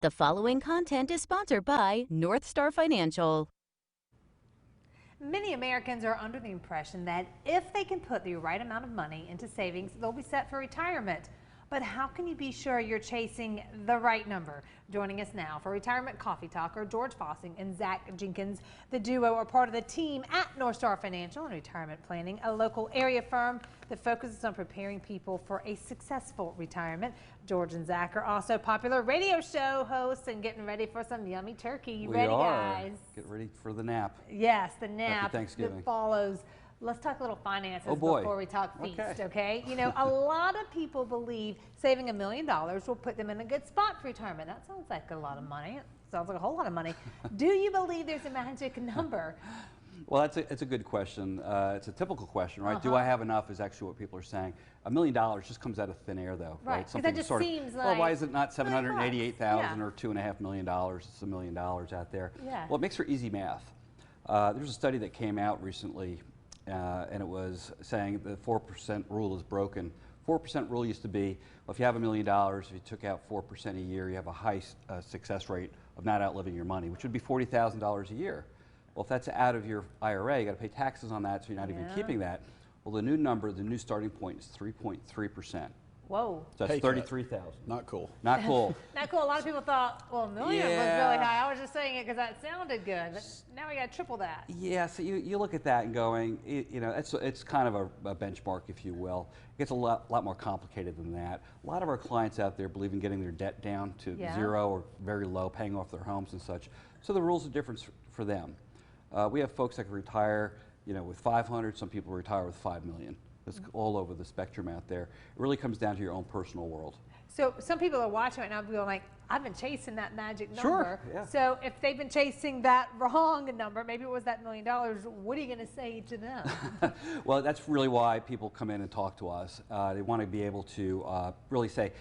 The following content is sponsored by North Star Financial. Many Americans are under the impression that if they can put the right amount of money into savings, they'll be set for retirement. But how can you be sure you're chasing the right number? Joining us now for Retirement Coffee Talk are George Fossing and Zach Jenkins. The duo are part of the team at North Star Financial and Retirement Planning, a local area firm that focuses on preparing people for a successful retirement. George and Zach are also popular radio show hosts and getting ready for some yummy turkey. You ready, guys? Get ready for the nap. Yes, the nap Happy Thanksgiving. that follows. Let's talk a little finances boy. before we talk feast, Okay. okay? You know, a lot of people believe saving $1 million will put them in a good spot for retirement. That sounds like a lot of money. It sounds like a whole lot of money. Do you believe there's a magic number? Well, it's a good question. It's a typical question, right? Do I have enough is actually what people are saying. $1 million just comes out of thin air, though, Right, right? 'cause that just seems well, like why is it not $788,000 Yeah. or $2.5 million? It's $1 million out there. Yeah. Well, it makes for easy math. There's a study that came out recently, and it was saying the 4% rule is broken. 4% rule used to be, well, if you have $1 million, if you took out 4% a year, you have a high success rate of not outliving your money, which would be $40,000 a year. Well, if that's out of your IRA, you got to pay taxes on that, so you're not even keeping that. Well, the new number, the new starting point is 3.3%. Whoa. So that's Pay cut. 33,000. Not cool. Not cool. Not cool. A lot of people thought, well, $1 million was Yeah. really high. I was just saying it because that sounded good. But now we got to triple that. Yeah, so you look at that and going, you know, it's kind of a benchmark, if you will. It gets a lot more complicated than that. A lot of our clients out there believe in getting their debt down to zero or very low, paying off their homes and such. So the rules are different for them. We have folks that can retire, you know, with 500. Some people retire with 5 million. It's all over the spectrum out there. It really comes down to your own personal world. So some people are watching right now going like, I've been chasing that magic number. Sure, yeah. So if they've been chasing that wrong number, maybe it was that $1 million, what are you going to say to them? Well, that's really why people come in and talk to us. They want to be able to really say,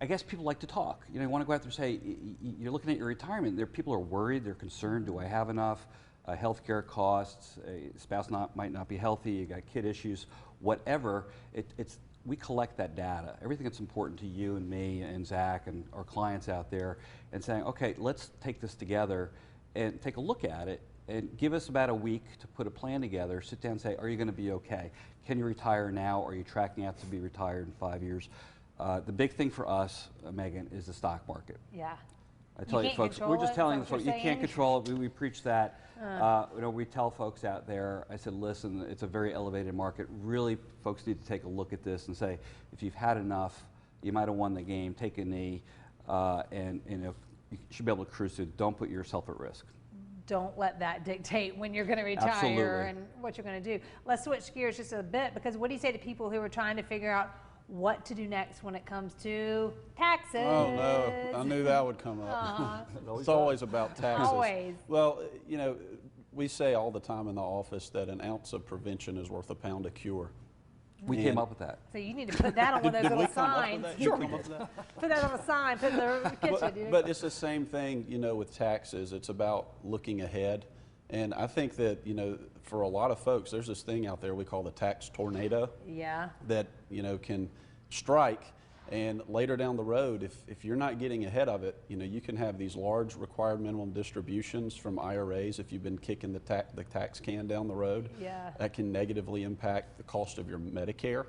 I guess people like to talk. You know, you want to go out there and say, you're looking at your retirement. People are worried, they're concerned, do I have enough? Healthcare costs, a spouse might not be healthy, you got kid issues, whatever. We collect that data, everything that's important to you and me and Zach and our clients out there, and saying, okay, let's take this together and take a look at it and give us about a week to put a plan together, sit down and say, are you going to be okay? Can you retire now? Are you tracking out to be retired in 5 years? The big thing for us, Megan, is the stock market. Yeah. I tell you, folks, we're just telling the folks, you can't control it. We preach that. You know, we tell folks out there, I said, listen, it's a very elevated market. Really, folks need to take a look at this and say, if you've had enough, you might have won the game, take a knee, and you know, you should be able to cruise through. Don't put yourself at risk. Don't let that dictate when you're going to retire Absolutely. and what you're going to do. Let's switch gears just a bit, because what do you say to people who are trying to figure out what to do next when it comes to taxes? Oh, no. I knew that would come up. It's always about taxes. Always. Well, you know, we say all the time in the office that an ounce of prevention is worth a pound of cure. We came up with that. So you need to put that on one of those Did we little come up with signs. that? You come up with that? Put that on a sign, put it in the kitchen. But it's the same thing, you know, with taxes. It's about looking ahead. And I think that, you know, for a lot of folks, there's this thing out there we call the tax tornado. Yeah. That, you know, can strike, and later down the road, if you're not getting ahead of it, you know, you can have these large required minimum distributions from IRAs if you've been kicking the tax can down the road. Yeah. That can negatively impact the cost of your Medicare.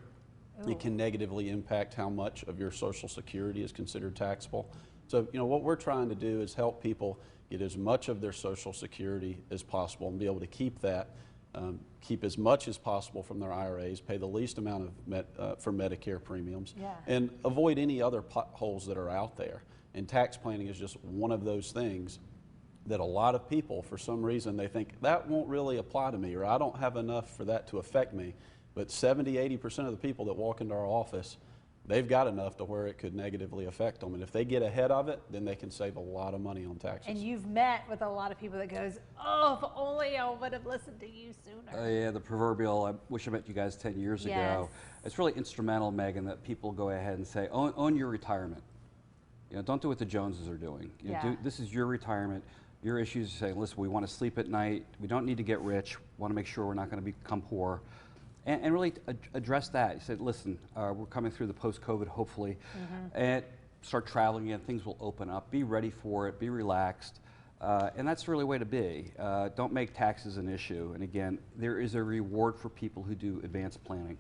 Ooh. It can negatively impact how much of your Social Security is considered taxable. So, you know, what we're trying to do is help people get as much of their Social Security as possible and be able to keep that, keep as much as possible from their IRAs, pay the least amount of for Medicare premiums, and avoid any other potholes that are out there. And tax planning is just one of those things that a lot of people, for some reason, they think that won't really apply to me, or I don't have enough for that to affect me. But 70–80% of the people that walk into our office, they've got enough to where it could negatively affect them. And if they get ahead of it, then they can save a lot of money on taxes. And you've met with a lot of people that goes, oh, if only I would have listened to you sooner. Yeah, the proverbial, I wish I met you guys 10 years ago. It's really instrumental, Megan, that people go ahead and say, own your retirement. You know, don't do what the Joneses are doing. You know, this is your retirement. Your issues are saying, listen, we want to sleep at night. We don't need to get rich. We want to make sure we're not going to become poor. And really address that. You said, listen, we're coming through the post-COVID, hopefully, and start traveling again, things will open up. Be ready for it, be relaxed. And that's really the way to be. Don't make taxes an issue. And again, there is a reward for people who do advanced planning,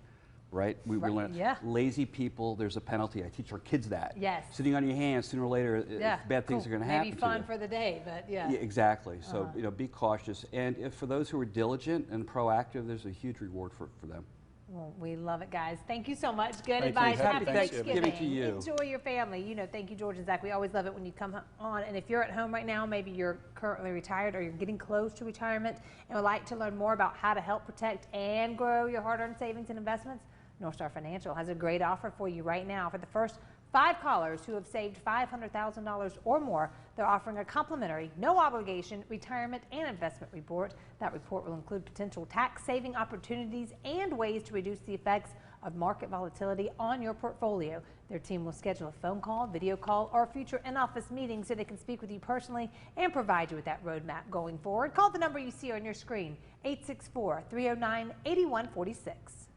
right? We learn lazy people, there's a penalty. I teach our kids that. Yes. Sitting on your hands, sooner or later, bad things are going to happen to you. Maybe fun for the day, but yeah. Exactly. So, be cautious. And if for those who are diligent and proactive, there's a huge reward for them. Well, we love it, guys. Thank you so much. Good Thank you. advice. Happy Happy Thanksgiving. Thanksgiving. to you. Enjoy your family. Thank you, George and Zach. We always love it when you come on. And if you're at home right now, maybe you're currently retired or you're getting close to retirement and would like to learn more about how to help protect and grow your hard-earned savings and investments, North Star Financial has a great offer for you right now. For the first 5 callers who have saved $500,000 or more, they're offering a complimentary, no obligation retirement and investment report. That report will include potential tax saving opportunities and ways to reduce the effects of market volatility on your portfolio. Their team will schedule a phone call, video call, or future in-office meeting so they can speak with you personally and provide you with that roadmap going forward. Call the number you see on your screen, 864-309-8146.